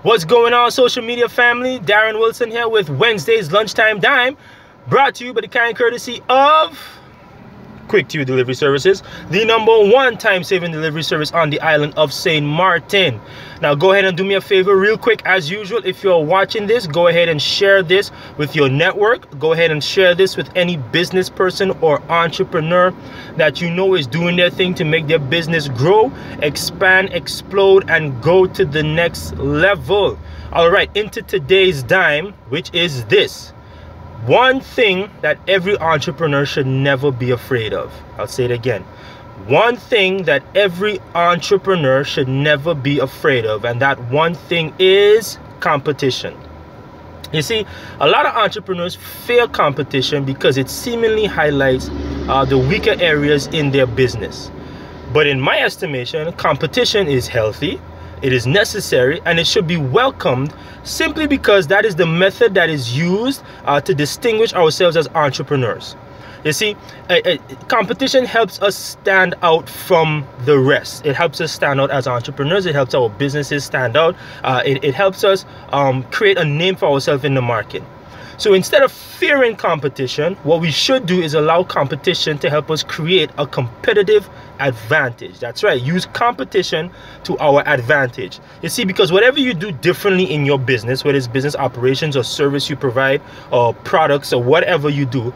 What's going on, social media family? Darren Wilson here with Wednesday's Lunchtime Dime, brought to you by the kind courtesy of Quick To You Delivery Services, the #1 time-saving delivery service on the island of St. Martin. Now go ahead and do me a favor real quick. As usual, if you're watching this, go ahead and share this with your network. Go ahead and share this with any business person or entrepreneur that you know is doing their thing to make their business grow, expand, explode, and go to the next level. All right, into today's dime, which is this. One thing that every entrepreneur should never be afraid of. I'll say it again. One thing that every entrepreneur should never be afraid of, and that one thing is competition. You see, a lot of entrepreneurs fear competition because it seemingly highlights the weaker areas in their business. But in my estimation, competition is healthy. It is necessary, and it should be welcomed simply because that is the method that is used to distinguish ourselves as entrepreneurs. You see, competition helps us stand out from the rest. It helps us stand out as entrepreneurs. It helps our businesses stand out. It helps us create a name for ourselves in the market. So instead of fearing competition, what we should do is allow competition to help us create a competitive advantage. That's right, use competition to our advantage. You see, because whatever you do differently in your business, whether it's business operations or service you provide or products or whatever you do,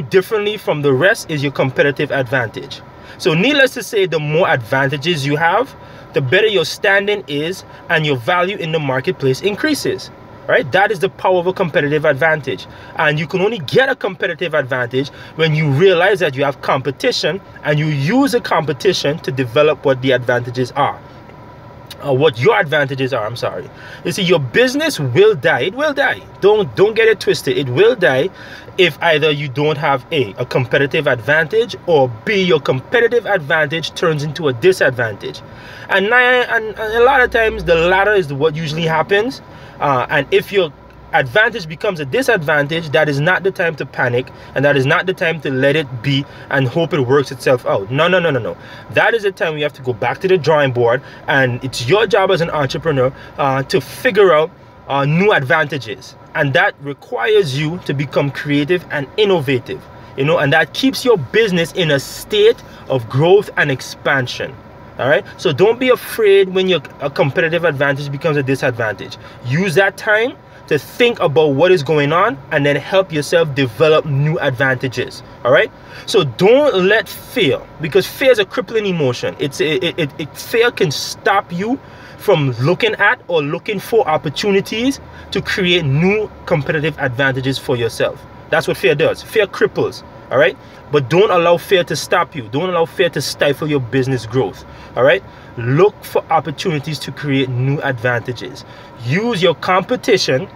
differently from the rest is your competitive advantage. So needless to say, the more advantages you have, the better your standing is and your value in the marketplace increases. Right? That is the power of a competitive advantage. And you can only get a competitive advantage when you realize that you have competition and you use the competition to develop what the advantages are. What your advantages are, I'm sorry. You see, your business will die. It will die. Don't get it twisted. It will die if either you don't have a competitive advantage, or B, your competitive advantage turns into a disadvantage. And a lot of times the latter is what usually happens. And if your advantage becomes a disadvantage, that is not the time to panic, and that is not the time to let it be and hope it works itself out. No. That is the time we have to go back to the drawing board, and it's your job as an entrepreneur to figure out new advantages. And that requires you to become creative and innovative, and that keeps your business in a state of growth and expansion. All right, so don't be afraid when your competitive advantage becomes a disadvantage. Use that time to think about what is going on and then help yourself develop new advantages. All right, so don't let fear, because fear is a crippling emotion. Fear can stop you from looking at or looking for opportunities to create new competitive advantages for yourself. That's what fear does. Fear cripples. All right, but don't allow fear to stop you. Don't allow fear to stifle your business growth. All right, look for opportunities to create new advantages. Use your competition,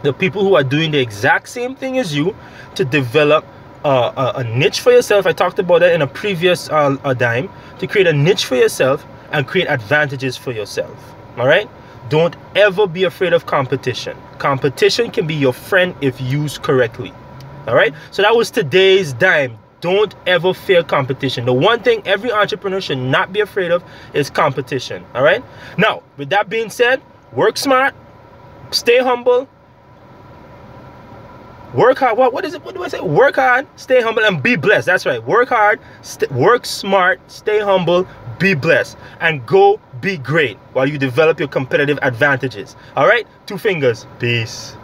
the people who are doing the exact same thing as you, to develop a niche for yourself. I talked about that in a previous dime, to create a niche for yourself and create advantages for yourself. All right, don't ever be afraid of competition. Competition can be your friend if used correctly. All right, so that was today's dime. Don't ever fear competition. The one thing every entrepreneur should not be afraid of is competition. All right, now with that being said, work smart, stay humble, work hard. What is it? What do I say? Work hard, stay humble, and be blessed. That's right, work hard, work smart, stay humble, be blessed, and go be great while you develop your competitive advantages. All right, 2 fingers. Peace.